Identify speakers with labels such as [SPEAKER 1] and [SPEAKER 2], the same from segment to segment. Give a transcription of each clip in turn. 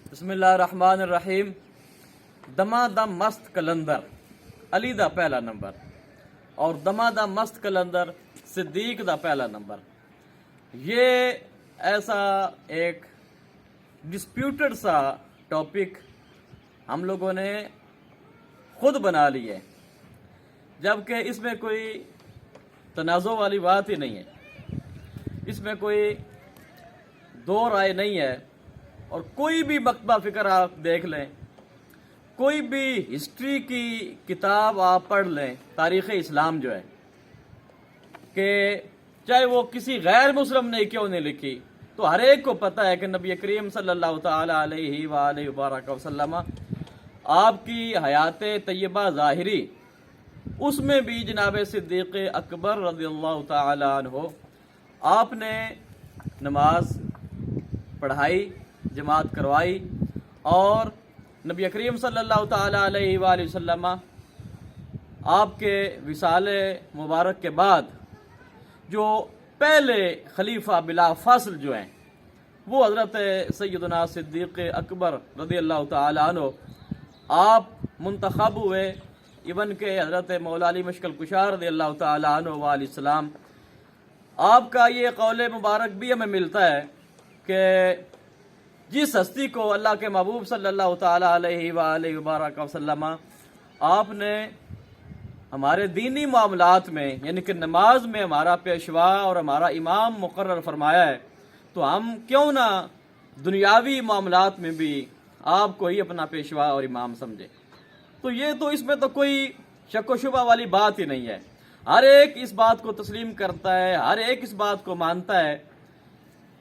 [SPEAKER 1] بسم اللہ الرحمن الرحیم۔ دما دم مست کلندر علی دا پہلا نمبر اور دما دم مست کلندر صدیق دا پہلا نمبر۔ یہ ایسا ایک ڈسپیوٹڈ سا ٹاپک ہم لوگوں نے خود بنا لی ہے، جبکہ اس میں کوئی تنازع والی بات ہی نہیں ہے، اس میں کوئی دو رائے نہیں ہے۔ اور کوئی بھی مکتبہ فکر آپ دیکھ لیں، کوئی بھی ہسٹری کی کتاب آپ پڑھ لیں، تاریخ اسلام جو ہے کہ چاہے وہ کسی غیر مسلم نے کیوں نہیں لکھی، تو ہر ایک کو پتہ ہے کہ نبی کریم صلی اللہ تعالی علیہ وآلہ وبارک وسلم آپ کی حیات طیبہ ظاہری، اس میں بھی جناب صدیق اکبر رضی اللہ تعالی عنہ آپ نے نماز پڑھائی، جماعت کروائی، اور نبی کریم صلی اللہ تعالی علیہ وآلہ وسلم آپ کے وصال مبارک کے بعد جو پہلے خلیفہ بلا فاصل جو ہیں وہ حضرت سیدنا صدیق اکبر رضی اللہ تعالی عنہ آپ منتخب ہوئے، ایون کہ حضرت مولا علی مشکل کشا رضی اللہ تعالی عنہ وآلہ السلام آپ کا یہ قول مبارک بھی ہمیں ملتا ہے کہ جس ہستی کو اللہ کے محبوب صلی اللہ تعالی علیہ وآلہ وبارک وسلم آپ نے ہمارے دینی معاملات میں، یعنی کہ نماز میں ہمارا پیشوا اور ہمارا امام مقرر فرمایا ہے، تو ہم کیوں نہ دنیاوی معاملات میں بھی آپ کو ہی اپنا پیشوا اور امام سمجھے۔ تو یہ تو اس میں تو کوئی شک و شبہ والی بات ہی نہیں ہے، ہر ایک اس بات کو تسلیم کرتا ہے، ہر ایک اس بات کو مانتا ہے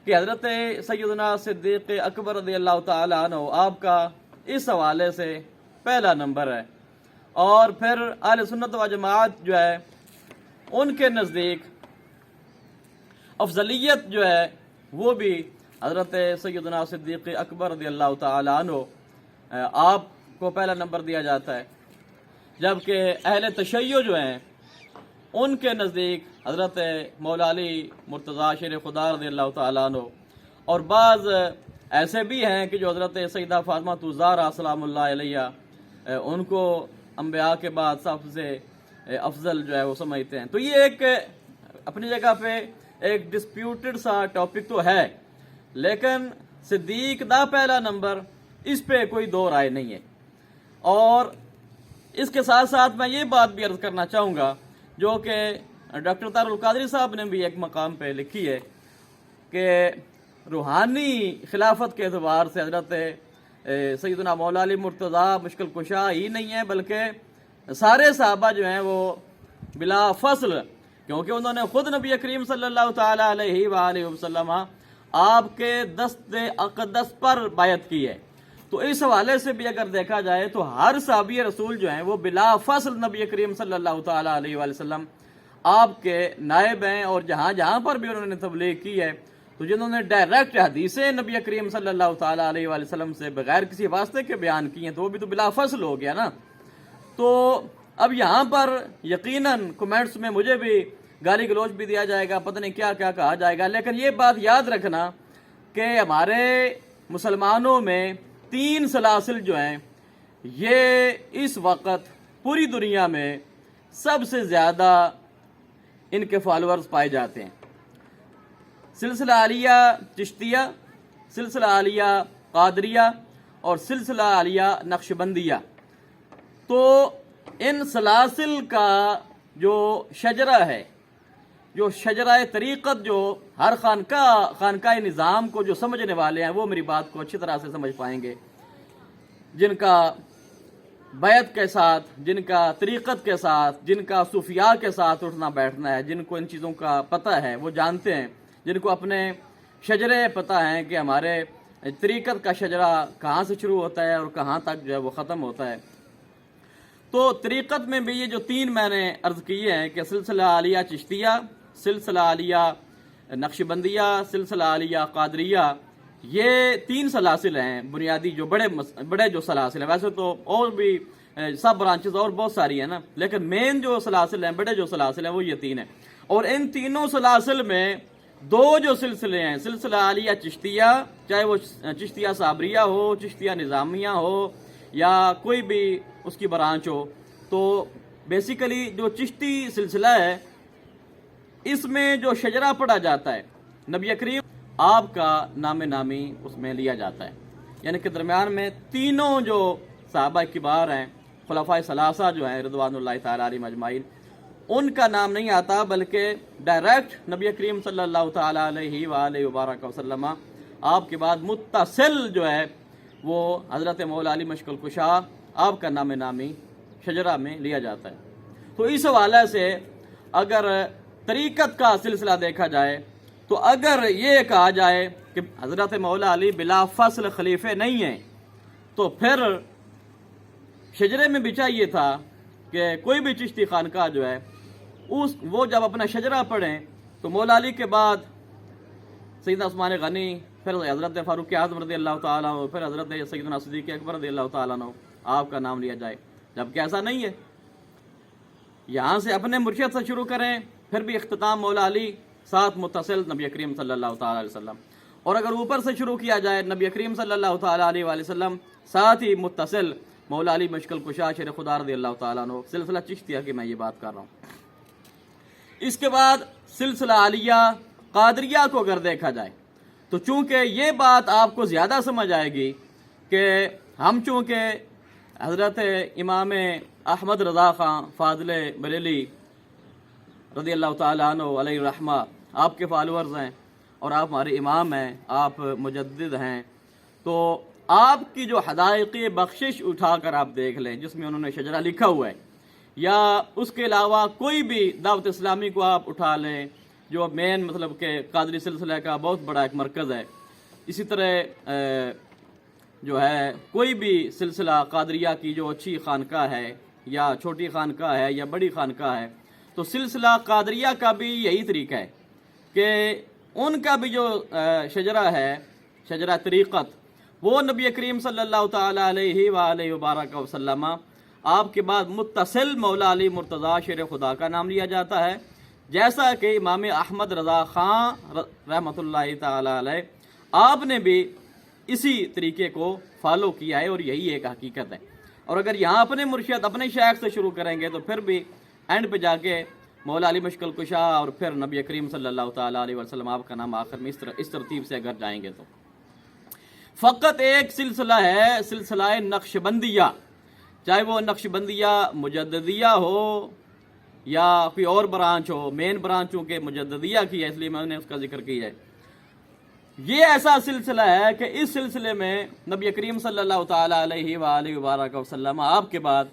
[SPEAKER 1] کہ حضرت سیدنا صدیق اکبر رضی اللہ تعالی عنہ آپ کا اس حوالے سے پہلا نمبر ہے۔ اور پھر اہل سنت و جماعت جو ہے ان کے نزدیک افضلیت جو ہے وہ بھی حضرت سیدنا صدیق اکبر رضی اللہ تعالی عنہ آپ کو پہلا نمبر دیا جاتا ہے، جبکہ اہل تشیع جو ہیں ان کے نزدیک حضرت مولا علی مرتضیٰ شیر خدا رضی اللہ تعالیٰ عنہ، اور بعض ایسے بھی ہیں کہ جو حضرت سیدہ فاطمہ الزہرا سلام اللہ علیہ ان کو انبیاء کے بعد سب سے افضل جو ہے وہ سمجھتے ہیں۔ تو یہ ایک اپنی جگہ پہ ایک ڈسپیوٹڈ سا ٹاپک تو ہے، لیکن صدیق دا پہلا نمبر اس پہ کوئی دو رائے نہیں ہے۔ اور اس کے ساتھ ساتھ میں یہ بات بھی عرض کرنا چاہوں گا جو کہ ڈاکٹر طاہر القادری صاحب نے بھی ایک مقام پہ لکھی ہے کہ روحانی خلافت کے اعتبار سے حضرت سیدنا مولا علی مرتضیٰ مشکل کشا ہی نہیں ہے، بلکہ سارے صحابہ جو ہیں وہ بلا فصل، کیونکہ انہوں نے خود نبی کریم صلی اللہ تعالی علیہ وآلہ وسلم آپ کے دست اقدس پر بیعت کی ہے۔ تو اس حوالے سے بھی اگر دیکھا جائے تو ہر صحابی رسول جو ہیں وہ بلا فصل نبی کریم صلی اللہ تعالی علیہ وآلہ وسلم آپ کے نائب ہیں، اور جہاں جہاں پر بھی انہوں نے تبلیغ کی ہے، تو جنہوں نے ڈائریکٹ حدیثیں نبی کریم صلی اللہ تعالی علیہ وآلہ وسلم سے بغیر کسی واسطے کے بیان کی ہیں، تو وہ بھی تو بلا فصل ہو گیا نا۔ تو اب یہاں پر یقیناً کمنٹس میں مجھے بھی گالی گلوچ بھی دیا جائے گا، پتہ نہیں کیا کیا کہا جائے گا، لیکن یہ بات یاد رکھنا کہ ہمارے مسلمانوں میں 3 سلاسل جو ہیں یہ اس وقت پوری دنیا میں سب سے زیادہ ان کے فالورز پائے جاتے ہیں: سلسلہ عالیہ چشتیہ، سلسلہ عالیہ قادریہ اور سلسلہ عالیہ نقشبندیہ۔ تو ان سلاسل کا جو شجرہ ہے، جو شجرہ طریقت، جو ہر خانقاہ نظام کو جو سمجھنے والے ہیں وہ میری بات کو اچھی طرح سے سمجھ پائیں گے، جن کا بیعت کے ساتھ، جن کا طریقت کے ساتھ، جن کا صوفیاء کے ساتھ اٹھنا بیٹھنا ہے، جن کو ان چیزوں کا پتہ ہے، وہ جانتے ہیں، جن کو اپنے شجرے پتہ ہیں کہ ہمارے طریقت کا شجرہ کہاں سے شروع ہوتا ہے اور کہاں تک جو ہے وہ ختم ہوتا ہے۔ تو طریقت میں بھی یہ جو 3 میں نے عرض کیے ہیں کہ سلسلہ عالیہ چشتیہ، سلسلہ عالیہ نقشبندیہ، سلسلہ عالیہ قادریہ، یہ 3 سلاسل ہیں بنیادی، جو بڑے جو سلاسل ہیں۔ ویسے تو اور بھی سب برانچز اور بہت ساری ہیں نا، لیکن مین جو سلاسل ہیں، بڑے جو سلاسل ہیں وہ یہ 3 ہیں۔ اور ان تینوں سلاسل میں دو جو سلسلے ہیں، سلسلہ عالیہ چشتیہ، چاہے وہ چشتیہ صابریہ ہو، چشتیہ نظامیہ ہو یا کوئی بھی اس کی برانچ ہو، تو بیسیکلی جو چشتی سلسلہ ہے اس میں جو شجرہ پڑھا جاتا ہے نبی کریم آپ کا نام نامی اس میں لیا جاتا ہے، یعنی کہ درمیان میں تینوں جو صحابہ کبار ہیں، خلفائے ثلاثہ جو ہیں رضوان اللہ تعالی علیہم اجمعین، ان کا نام نہیں آتا، بلکہ ڈائریکٹ نبی کریم صلی اللہ تعالی علیہ وآلہ وبارک وسلم آپ کے بعد متصل جو ہے وہ حضرت مولا علی مشکل کشا آپ کا نام نامی شجرہ میں لیا جاتا ہے۔ تو اس حوالے سے اگر طریقت کا سلسلہ دیکھا جائے تو اگر یہ کہا جائے کہ حضرت مولا علی بلا فصل خلیفے نہیں ہیں، تو پھر شجرے میں بھی چاہیے تھا کہ کوئی بھی چشتی خانقاہ جو ہے وہ جب اپنا شجرہ پڑھیں تو مولا علی کے بعد سیدنا عثمان غنی، پھر حضرت فاروق اعظم رضی اللہ تعالیٰ عنہ، پھر حضرت سیدنا صدیق اکبر رضی اللہ تعالیٰ عنہ آپ کا نام لیا جائے، جبکہ ایسا نہیں ہے۔ یہاں سے اپنے مرشد سے شروع کریں، پھر بھی اختتام مولا علی، ساتھ متصل نبی کریم صلی اللہ تعالیٰ علیہ وسلم، اور اگر اوپر سے شروع کیا جائے نبی کریم صلی اللہ تعالیٰ علیہ وآلہ وسلم، ساتھ ہی متصل مولا علی مشکل کشا شیر خدا رضی اللہ تعالیٰ عنہ، سلسلہ چشتیہ کی میں یہ بات کر رہا ہوں۔ اس کے بعد سلسلہ عالیہ قادریہ کو اگر دیکھا جائے تو چونکہ یہ بات آپ کو زیادہ سمجھ آئے گی کہ ہم چونکہ حضرت امام احمد رضا خان فاضل بریلی رضی اللہ تعالیٰ عنہ علیہ الرحمہ آپ کے فالورز ہیں اور آپ ہمارے امام ہیں، آپ مجدد ہیں، تو آپ کی جو حدائقی بخشش اٹھا کر آپ دیکھ لیں جس میں انہوں نے شجرہ لکھا ہوا ہے، یا اس کے علاوہ کوئی بھی دعوت اسلامی کو آپ اٹھا لیں جو مین مطلب کہ قادری سلسلہ کا بہت بڑا ایک مرکز ہے، اسی طرح جو ہے کوئی بھی سلسلہ قادریہ کی جو اچھی خانقاہ ہے یا چھوٹی خانقاہ ہے یا بڑی خانقاہ ہے، تو سلسلہ قادریہ کا بھی یہی طریقہ ہے کہ ان کا بھی جو شجرہ ہے، شجرہ طریقت، وہ نبی کریم صلی اللہ تعالی علیہ وآلہ وبارک وسلم آپ کے بعد متصل مولا علی مرتضیٰ شیر خدا کا نام لیا جاتا ہے، جیسا کہ امام احمد رضا خان رحمۃ اللہ تعالی علیہ آپ نے بھی اسی طریقے کو فالو کیا ہے، اور یہی ایک حقیقت ہے۔ اور اگر یہاں اپنے مرشد اپنے شیخ سے شروع کریں گے تو پھر بھی اینڈ پہ جا کے مولا علی مشکل کشا اور پھر نبی کریم صلی اللہ تعالی علیہ وسلم آپ کا نام آخر میں اس ترتیب سے اگر جائیں گے تو فقط ایک سلسلہ ہے، سلسلہ نقشبندیہ، چاہے وہ نقشبندیہ مجددیہ ہو یا کوئی اور برانچ ہو، مین برانچوں کے مجددیہ کی ہے اس لیے میں نے اس کا ذکر کیا ہے۔ یہ ایسا سلسلہ ہے کہ اس سلسلے میں نبی کریم صلی اللہ تعالی علیہ وآلہ وبارک وسلم آپ کے بعد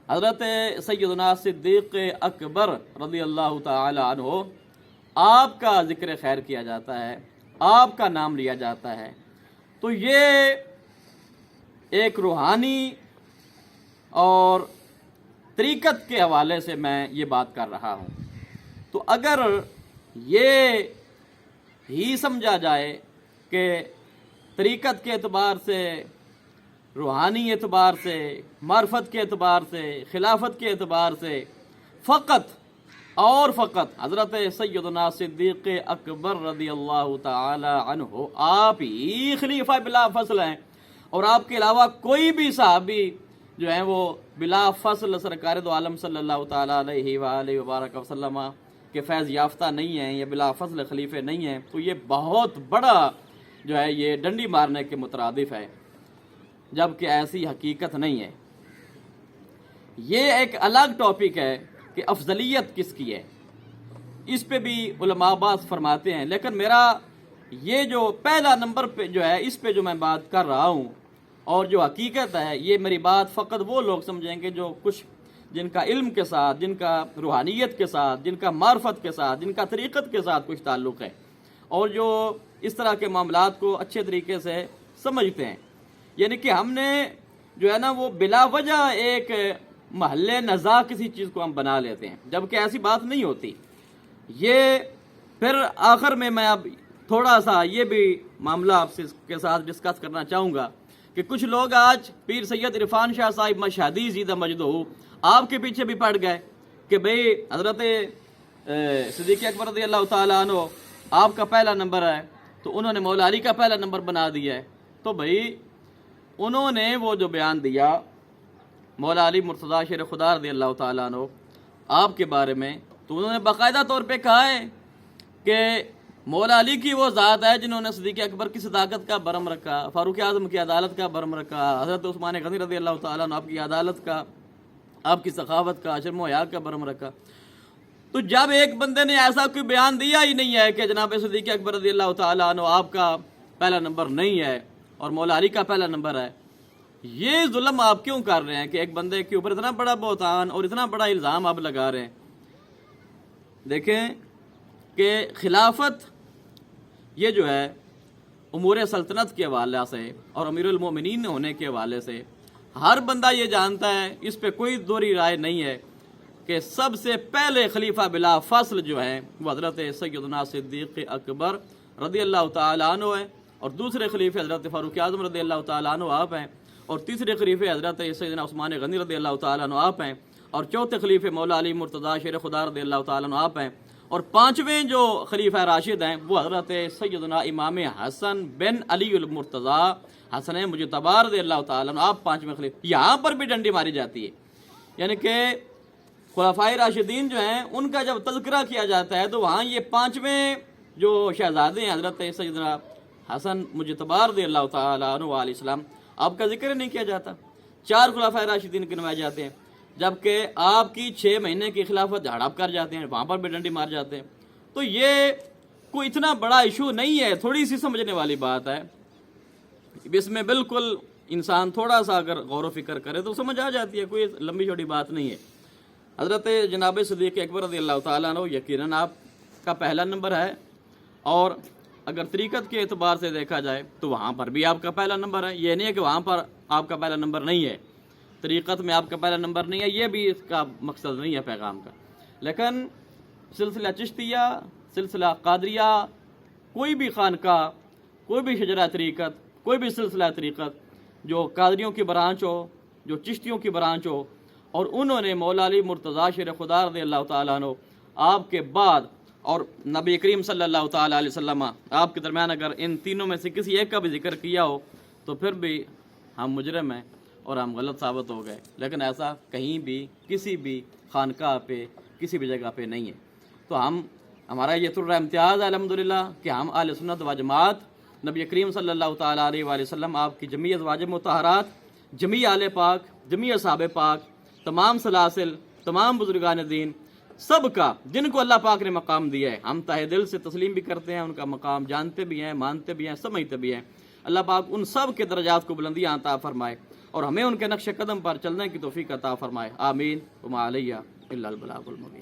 [SPEAKER 1] حضرت سیدنا صدیق اکبر رضی اللہ تعالی عنہ آپ کا ذکر خیر کیا جاتا ہے، آپ کا نام لیا جاتا ہے۔ تو یہ ایک روحانی اور طریقت کے حوالے سے میں یہ بات کر رہا ہوں۔ تو اگر یہ ہی سمجھا جائے کہ طریقت کے اعتبار سے، روحانی اعتبار سے، معرفت کے اعتبار سے، خلافت کے اعتبار سے فقط اور فقط حضرت سیدنا صدیق اکبر رضی اللہ تعالی عنہ آپ ہی خلیفہ بلا فصل ہیں، اور آپ کے علاوہ کوئی بھی صحابی جو ہیں وہ بلا فصل سرکار دو عالم صلی اللہ تعالی علیہ وآلہ وبارک وسلم کے فیض یافتہ نہیں ہیں یا بلا فضل خلیفے نہیں ہیں، تو یہ بہت بڑا جو ہے یہ ڈنڈی مارنے کے مترادف ہے، جبکہ ایسی حقیقت نہیں ہے۔ یہ ایک الگ ٹاپک ہے کہ افضلیت کس کی ہے، اس پہ بھی علماء بات فرماتے ہیں، لیکن میرا یہ جو پہلا نمبر پہ جو ہے اس پہ جو میں بات کر رہا ہوں اور جو حقیقت ہے، یہ میری بات فقط وہ لوگ سمجھیں گے جو کچھ جن کا علم کے ساتھ، جن کا روحانیت کے ساتھ، جن کا معرفت کے ساتھ، جن کا طریقت کے ساتھ کچھ تعلق ہے، اور جو اس طرح کے معاملات کو اچھے طریقے سے سمجھتے ہیں۔ یعنی کہ ہم نے جو ہے نا وہ بلا وجہ ایک محل نزاع کسی چیز کو ہم بنا لیتے ہیں، جبکہ ایسی بات نہیں ہوتی۔ یہ پھر آخر میں اب تھوڑا سا یہ بھی معاملہ آپ کے ساتھ ڈسکس کرنا چاہوں گا کہ کچھ لوگ آج پیر سید عرفان شاہ صاحب مشہدی زیدہ مجدہ آپ کے پیچھے بھی پڑ گئے کہ بھئی حضرت صدیق اکبر رضی اللہ تعالیٰ عنہ آپ کا پہلا نمبر ہے تو انہوں نے مولا علی کا پہلا نمبر بنا دیا ہے۔ تو بھائی انہوں نے وہ جو بیان دیا مولا علی مرتضیٰ شیر خدا رضی اللہ تعالیٰ عنہ آپ کے بارے میں، تو انہوں نے باقاعدہ طور پہ کہا ہے کہ مولا علی کی وہ ذات ہے جنہوں نے صدیق اکبر کی صداقت کا برم رکھا، فاروق اعظم کی عدالت کا برم رکھا، حضرت عثمان غنی رضی اللہ تعالیٰ عنہ آپ کی عدالت کا، آپ کی سخاوت کا، شرم و حیا کا برم رکھا۔ تو جب ایک بندے نے ایسا کوئی بیان دیا ہی نہیں ہے کہ جناب صدیق اکبر رضی اللہ تعالیٰ عنہ آپ کا پہلا نمبر نہیں ہے اور مولا علی کا پہلا نمبر ہے، یہ ظلم آپ کیوں کر رہے ہیں کہ ایک بندے کے اوپر اتنا بڑا بہتان اور اتنا بڑا الزام آپ لگا رہے ہیں؟ دیکھیں کہ خلافت یہ جو ہے امور سلطنت کے حوالے سے اور امیر المومنین ہونے کے حوالے سے ہر بندہ یہ جانتا ہے، اس پہ کوئی دوہری رائے نہیں ہے کہ سب سے پہلے خلیفہ بلا فصل جو ہیں وہ حضرت سیدنا صدیق اکبر رضی اللہ تعالیٰ عنہ ہیں، اور دوسرے خلیفہ حضرت فاروق اعظم رضی اللہ تعالیٰ عنہ آپ ہیں، اور تیسرے خلیفہ حضرت سیدنا عثمان غنی رضی اللہ تعالیٰ عنہ آپ ہیں، اور چوتھے خلیفہ مولا علی مرتضیٰ شیر خدا رضی اللہ تعالیٰ عنہ آپ ہیں، اور پانچویں جو خلیفہ راشد ہیں وہ حضرت سیدنا امام حسن بن علی المرتضیٰ حسن مجتبی رضی اللہ تعالیٰ عنہ آپ پانچویں خلیفہ۔ یہاں پر بھی ڈنڈی ماری جاتی ہے، یعنی کہ خلفائے راشدین جو ہیں ان کا جب تذکرہ کیا جاتا ہے تو وہاں یہ پانچویں جو شہزادے ہیں حضرت سیدنا حسن مجتبی رضی اللہ تعالیٰ عنہ علیہ السلام آپ کا ذکر نہیں کیا جاتا، چار خلفائے راشدین گنوائے جاتے ہیں، جبکہ آپ کی 6 مہینے کی خلافت جھڑپ کر جاتے ہیں، وہاں پر بھی ڈنڈی مار جاتے ہیں۔ تو یہ کوئی اتنا بڑا ایشو نہیں ہے، تھوڑی سی سمجھنے والی بات ہے، اس میں بالکل انسان تھوڑا سا اگر غور و فکر کرے تو سمجھ آ جاتی ہے، کوئی لمبی چوڑی بات نہیں ہے۔ حضرت جناب صدیق اکبر رضی اللہ تعالیٰ عنہ یقیناً آپ کا پہلا نمبر ہے، اور اگر طریقت کے اعتبار سے دیکھا جائے تو وہاں پر بھی آپ کا پہلا نمبر ہے، یہ نہیں ہے کہ وہاں پر آپ کا پہلا نمبر نہیں ہے، طریقت میں آپ کا پہلا نمبر نہیں ہے، یہ بھی اس کا مقصد نہیں ہے پیغام کا۔ لیکن سلسلہ چشتیہ، سلسلہ قادریہ، کوئی بھی خانقاہ، کوئی بھی شجرہ طریقت، کوئی بھی سلسلہ طریقت جو قادریوں کی برانچ ہو، جو چشتیوں کی برانچ ہو، اور انہوں نے مولا علی مرتضیٰ شیر خدا رضی اللہ تعالیٰ عنہ آپ کے بعد اور نبی کریم صلی اللہ تعالیٰ علیہ وسلم آپ کے درمیان اگر ان تینوں میں سے کسی ایک کا بھی ذکر کیا ہو تو پھر بھی ہم مجرم ہیں اور ہم غلط ثابت ہو گئے، لیکن ایسا کہیں بھی کسی بھی خانقاہ پہ کسی بھی جگہ پہ نہیں ہے۔ تو ہمارا یہ طرح امتیاز ہے الحمدللہ کہ ہم اہل سنت و جماعت نبی کریم صلی اللہ تعالیٰ علیہ وآلہ وسلم آپ کی جمیع ازواج مطہرات، جمیع آل پاک، جمیع اصحاب پاک، تمام سلاسل، تمام بزرگان دین، سب کا جن کو اللہ پاک نے مقام دیا ہے ہم تہ دل سے تسلیم بھی کرتے ہیں، ان کا مقام جانتے بھی ہیں، مانتے بھی ہیں، سمجھتے بھی ہیں۔ اللہ پاک ان سب کے درجات کو بلندیاں عطا فرمائے اور ہمیں ان کے نقش قدم پر چلنے کی توفیق عطا فرمائے، آمین۔ وما علیہ الا البلاغ المبین۔